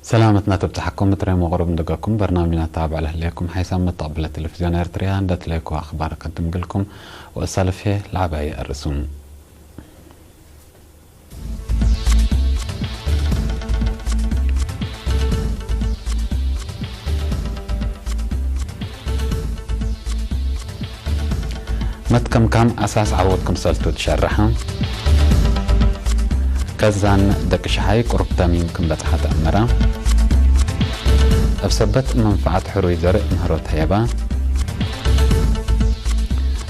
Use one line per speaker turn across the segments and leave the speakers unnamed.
سلامتنا تبتحكم بتري مغرب ندقاكم برنامجنا تابع لكم حيث متقبل التلفزيون ارتريا عندت لكم اخبار قدم لكم واسالفه العباية الرسوم. متكم كم اساس عودكم سلتو تشرحا كزان دقش حي قربتا منكم بتحت امرا أبسبت منفعة حروي زرق مهروت هيبا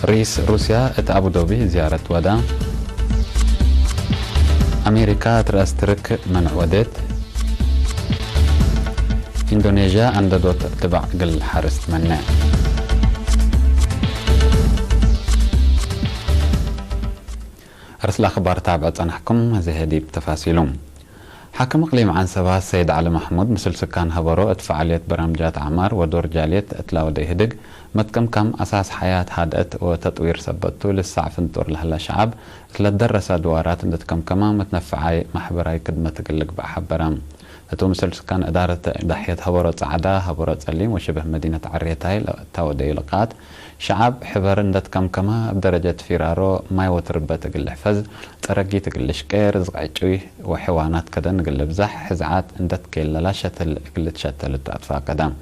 رئيس روسيا اتأبو دوبي زيارة ودا أمريكا ترأسترك منع ودت إندونيسيا أنددوت تبع قل حارست منع أرسل أخبار تابعت أنحكم زهدي بتفاصيلهم. حاكم اقليم عن سبا السيد علي محمود مثل سكان هبرو اتفعالية برامجات عمار ودور جاليت اتلاودي هدق متكم كم اساس حياة هادئت وتطوير سبتو للساع فنطور لهلا شعب تلدرس دوارات اندتكم كما متنفعاي محبراي كدمة تقلق بحبرام اتو مثل سكان ادارة ضحية هبرو صعدا هبرو تسليم وشبه مدينة عريتاي تاودي لقات شعب حبر اندت كما بدرجة فيرارو ما يوتربت تقل حفز ترقي تقل شكير زقعجوي وحيوانات كدا نقل بزح حزعات اندت كيلا شتل قلت شتل التأطفاء كدا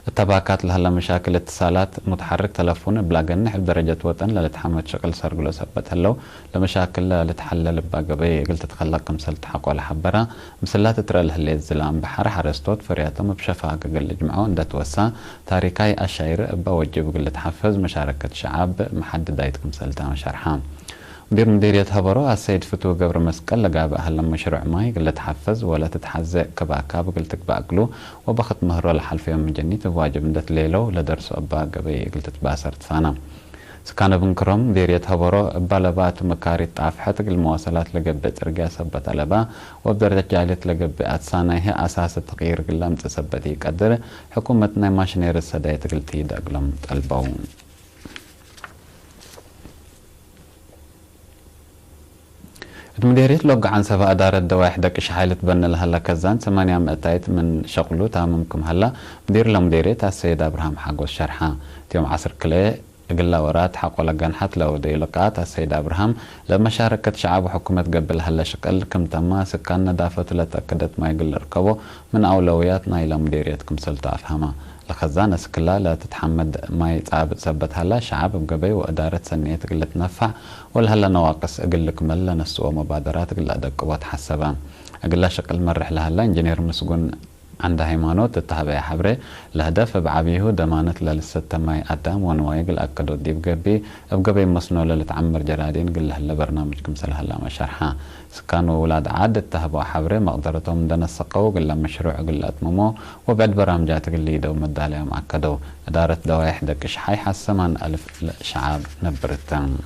التباكات لهلا مشاكل اتصالات متحرك تلفون بلا جنح بدرجة وطن للتحمد شغل سرقلو سبت هلو لمشاكل لتحلل باقبي قلت تخلق كمسل تحق ولا حبرا مسلات ترى لهلي الزلام بحر حرستوت فرياتهم بشفاق قل جمعو اندت وسا تاريكاي أشاير بوجب قلت حفز مشاركة شعب محدد دايت كمسل تام شرحان مديرية هبرو السيد فتو قبر مسكال لقاب أهلا مشروع ماي قلت حفز ولا تتحزق كباكاب قلت باقلو وبخت مهرو لحل في يوم جنيت واجب ندت ليلو لدرسو أبا قبي قلت تباسر تفانا سكان بنكرم مديرية هبرو بالبات مكاري طافحت المواصلات لقبت رقا سبت ألبا وبدرجة جالت لقب أتسانا هي أساس التغيير قلم تسبتي قدر حكومتنا ماشنير السدايت قلتي دقلم تلبون مديرية لوج عن سفا أدارة دواح دكش حالة بن لهلا كزان 8 مئتايت من شغلو تاممكم هلا مدير لمديرية السيد أبراهام حقو الشرحة تيوم عصر كلي قل ورات حق ولا جنحت لو دي لقات السيد أبراهام لما شاركت شعب وحكومة قبل هلا شكل كم تما سكان ندافة لتأكدت ما يقل ركبه من أولوياتنا إلى مديريتكم سلطة أفهمها لخزانة سكلا لا تتحمد ما يتعب تثبت هلا شعب بقبي وإدارة سنية قلة تنفع ولا هلا نواقص أقول لك ملا نسوا مبادرات قلة دقوات حسبان أقول شكل مرح لهلا إنجنير مسجون عند هيمانوت التهبئة حبري الهدف بعبيه دمانة للستة ماي أدام ونوايق الأكدو دي بقبي مصنوع للتعمر جرادين قل هلا برنامجكم سل هلا مشارحة سكانوا ولاد عاد التهبئة حبري مقدرتهم دنا السقو قل مشروع قل أتممو وبعد برامجات قل يدو مداليهم أكدو إدارة دوايح دكش حي حسمان 1000 شعب نبرتان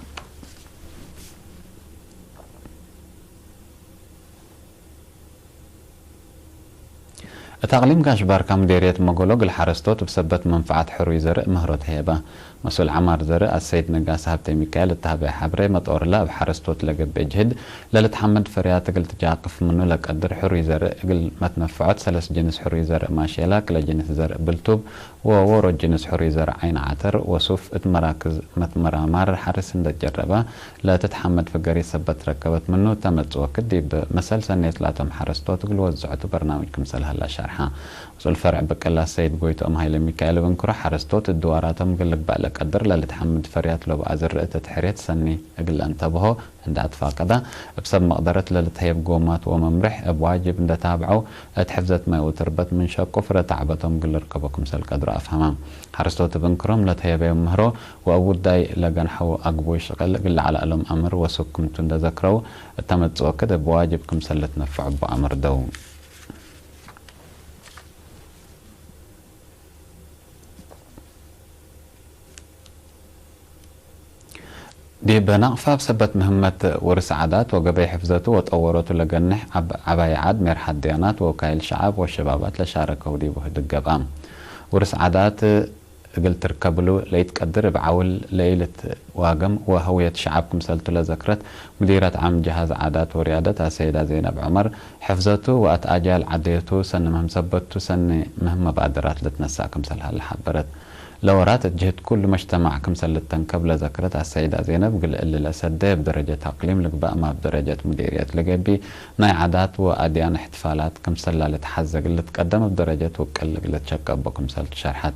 تقليم كاش باركا مديرية مقولوق الحرستوت بسبت منفعة حروي زرق مهروت هيبة مسؤول عمار زرق السيد نقاس هابتي ميكال التهبئ حبري مطور لا بحرستوت لقب بجهد للتحمد فريات قل تجاقف منه لك قدر حروي زرق قل ما تنفعت 3 جنس حروي زرق ماشي لك لجنس زرق بلتوب وورو جنس حروي زرق عين عتر وصوف اتمراكز متمرامار حرس اند تجربة لا تتحمد فقري سبت ركبت منه تمت وكدي بمثل سنة لاتم حرستوت قل وزعتو برنامجكم سل هلا شرحة وصل فرع بكلا السيد قويتو أم هايلي ميكائيل بنكرة حرستوت الدواراتهم قلق بقلق قدر للتحمد فريات لو بأزر تحريت سني أقل أنتبهو عند أطفال كذا بسبب مقدرة للتهيب قومات وممرح بواجب عند تابعو اتحفزت ما وتربت من شاكو فرتعبتهم قل ركبكم سل قدر أفهمام حرستوت بنكرم لتهيبي مهرو وأود داي لقنحو أقبوي شغل قل على ألم أمر وسكم تند ذكرو تمتزو كده بواجبكم سل تنفع بأمر دو دي بنقفة بسبت مهمة ورث عادات وقبي حفظته وتطورته لجنح عباي عاد ميرحة ديانات ووكايل شعب والشبابات لشاركوا دي بهد القبام ورث عادات قلت تركبلو ليتقدر بعول ليلة واقم وهوية شعب كمسلتو لذكرت مديرة عام جهاز عادات وريادة السيدة زينب عمر حفظته وقت أجال عديته سنة مهم ثبتته سنة مهمة بقدرات لتنسى كمسلها اللي حبرت لورات جهد كل مجتمع كمسل التنكب لذكرت السيدة زينب قل اللي لسده بدرجة تقليم لقباء ما بدرجة مديرية لقبي ناي عادات وأديان احتفالات كمسل لتحزق اللي تقدم بدرجة وكل اللي تشكب بكمسل شرحت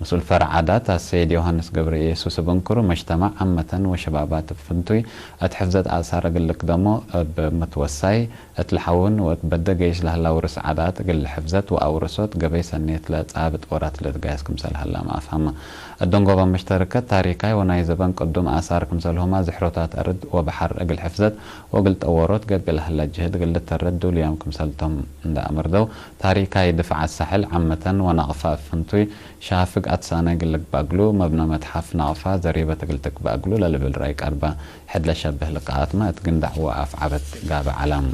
مسؤول فرع عادات السيد يوهانس قبري يسوس بنكر مجتمع عامة وشبابات فنتوي اتحفظت آثار قل قدمو بمتوسعي اتلحون واتبدأ جيش لهلا ورس عادات قل حفظت وأورسوت قبي سنيت لتعابت ورات لتقايس كمسل هلا ما أفهمه الدنقوبة مشتركة تاريخي وناي زبان قدم آثار كمسل هما زحروتات أرد وبحر قل حفظت وقلت أوروت قبل هلا جهد قلت تردوا ليام كمسلتهم عند أمردو تاريخي دفع الساحل عامة ونغفا فنتوي شافق أتسانا قلك باقلو مبنى متحف نغفا زريبة قلتك باقلو للبل رايك أربا حد لشبه لقاءات ما تقندع وقف عبت قاب علام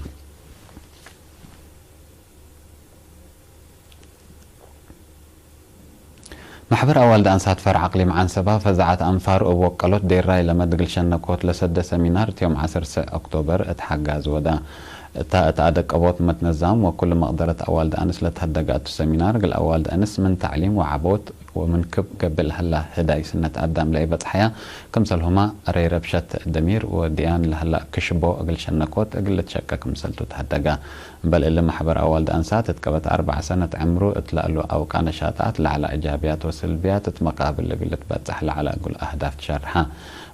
محبر أول دانسات فرع عقلي معان سبا فزعت أنفار ووكالوت دير راي لما دقل شنكوت لسد سمينار يوم 10 أكتوبر اتحجاز ودا تأدك أبوت متنظم وكل مقدرة أول دانس لتهدقات السمينار قل أول دانس من تعليم وعبوت ومن قبل هلا هداي سنة أدام لعبة حياة كمسل هما ري ربشة الدمير وديان لهلا كشبو أقل شنكوت أقل تشكك كمسلتو تهدقا بل اللي محبر أول دانسات اتكبت 4 سنة عمرو اتلقلو أو كان شاتات لعلى إيجابيات وسلبيات مقابل اللي قلت بتح لعلى أقول أهداف شرحها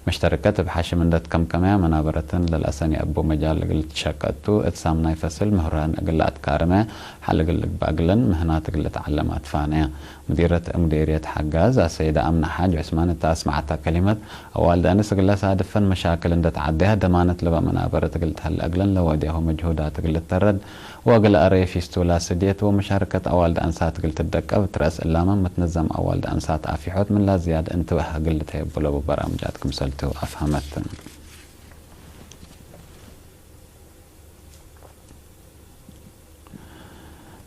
مشتركات بحاشي من دات كم كمية منابرة للأساني أبو مجال قلت شكتو اتسامنا يفصل مهران قلت كارمة حل قلت باقلن مهنات قلت تعلمات فانية مديرية حجاز السيدة أمنة حاج عثمان تسمعتها كلمة أول دانس قلت هادفن مشاكل اندت عديها دمانت لبا منابرة قلت هل أقلن لوديه مجهودات قلت ترد وقل أري في ستولا سديت ومشاركة أول دانسات قلت الدكة بترأس إلاما متنظم أول دانسات عافيحوت من لا زياد انتبه قلت هيبو لبو برامجاتكم سلتو أفهمت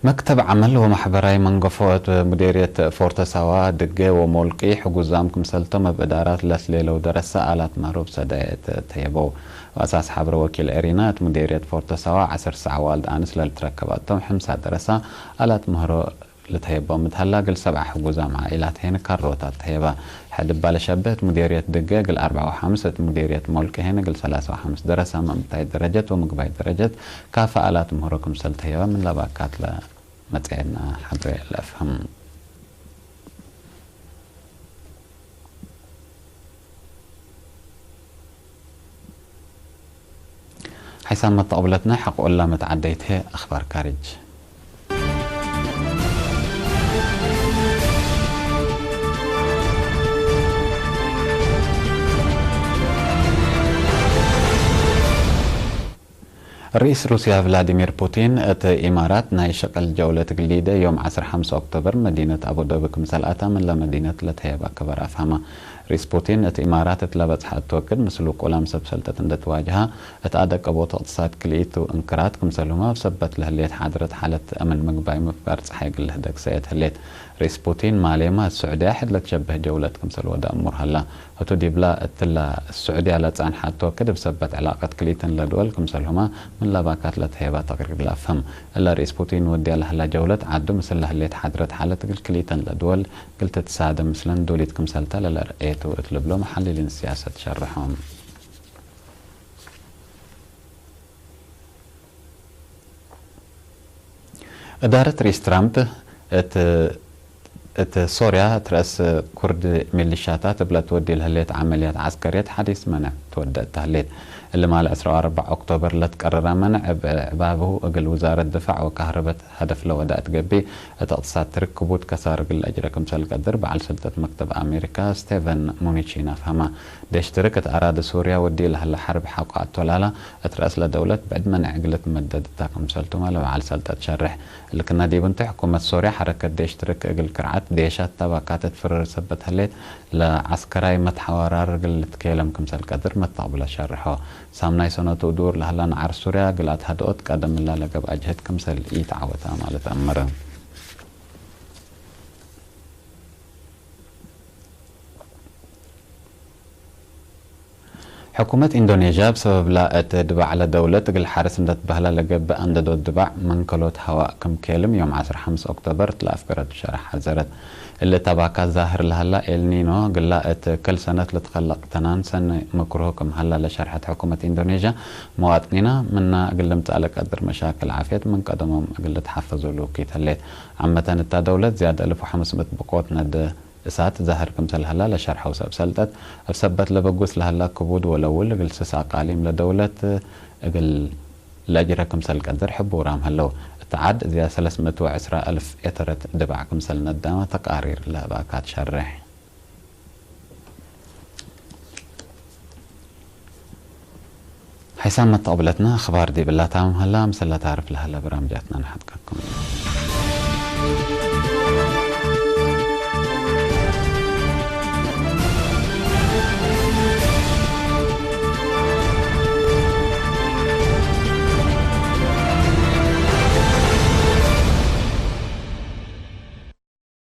مكتب عمل ومحبراي منقفوت مديرية فورتساوا دقة ومولقي حجوزامكم سلتم بإدارات لسليلة ودرس آلات مهروب سدايت تيبو وأساس حبر وكيل إرينات مديرية فورتساوا 10 ساعة والد آنس للتركباتهم 5 درسة آلات مهروب لتهيبا متهلا قل 7 حجوزام عائلات هنا كروتات تهيبا حد بالشبت مديرية دقة قل 4 و5 مديرية مولقي هنا قل 3 و5 درسة ممتاز درجة ومقباي درجة كافة آلات مهروكم سلتهيبا من لباكات لا متعنا حبري الأفهم حيث ما تقبلتنا حق أولا متعديتها أخبار كارج رئيس روسيا فلاديمير بوتين ات إمارات نايشق الجولة جديدة يوم 15 أكتوبر مدينة أبو ظبي كمسال أتم لمدينة لتهيبا كبر أفهمها رئيس بوتين ات إمارات اتلبت حد توكد مسلوك ولام سبسلتة اندت واجهة اتعادك أبو اقتصاد كليتو انكرات كمسالهما وثبت لهليت حضرت حالة أمن مقباي مفقار صحيق لهدك سيد هليت رئيس بوتين معلومة السعودية حد لتشبه جولة كمسال ودا أمور هلا هتو ديبلا اتلا السعودية لتعن حد توكد بثبت علاقة كليتن لدول كمسالهما من لباكات لتهيبا تقرير لأفهم إلا رئيس بوتين ودي لهلا جولة عدو مثل لهليت حضرت حالة كليتن لدول قلت تساعد مثلا دوليت كمسالتا للرئيتو اطلب له محللين سياسة شرحهم إدارة رئيس ترامب سوريا ترأس كرد ميليشياتات بلا تودي لهليت عمليات عسكرية حديث منع تودى التهليت اللي مال 4 أكتوبر لتقرر منع بعبابه أقل وزارة الدفاع وكهربة هدف لوداء تقبي اقتصاد تركبوت كسار قل أجرى كمسال قدر بعل سلطة مكتب أمريكا ستيفن مونيتشينا فهما ديش تركت أراد سوريا ودي لها الحرب حقا التولالة اترأس لدولة بعد منع قلت مدد تاكم سلطة لو على سلطة تشرح اللي كنا دي بنت حكومة سوريا حركة ديش ترك أقل كرعات ديشات تباكات تفرر سبت هليت لعسكراي متحوارار قل تكيلم كمسال قدر متقبل شرحه سامناي سنة دور لهلا نعر سوريا قلت هدوت قدم الله لقب أجهد كمسال يتعوتا مالت أمره حكومة إندونيسيا بسبب لا تدبع على دولة تقل حارس اندت بهلا لقب أنددو الدبع من كلوت هواء كم كلم يوم 15 أكتوبر تلاف قرد شرح حزرت اللي تبعك الظاهر لهلا النينو قلقت كل سنة لتخلق تنان سنة مكروهكم هلا لشرحة حكومة إندونيسيا مواطنينا منا قلمت عليك قدر مشاكل عافية من قدمهم قلت حفظوا له كي تليت عامة التا دولة زيادة 1500 بقوت ند إسات ظاهر كمثل هلا لشرحة وسب سلطت أفسبت لبقوس لهلا كبود ولول قل سسا قاليم لدولة قل لأجرة كمثل قدر حب ورام هلو تعد زي 310,000 إترت دبع كمثل ندامة تقارير لا باكات شرح حيسام متقبلتنا أخبار دي بالله تعمل هلا مسلا تعرف لهلا برامجاتنا نحكيكم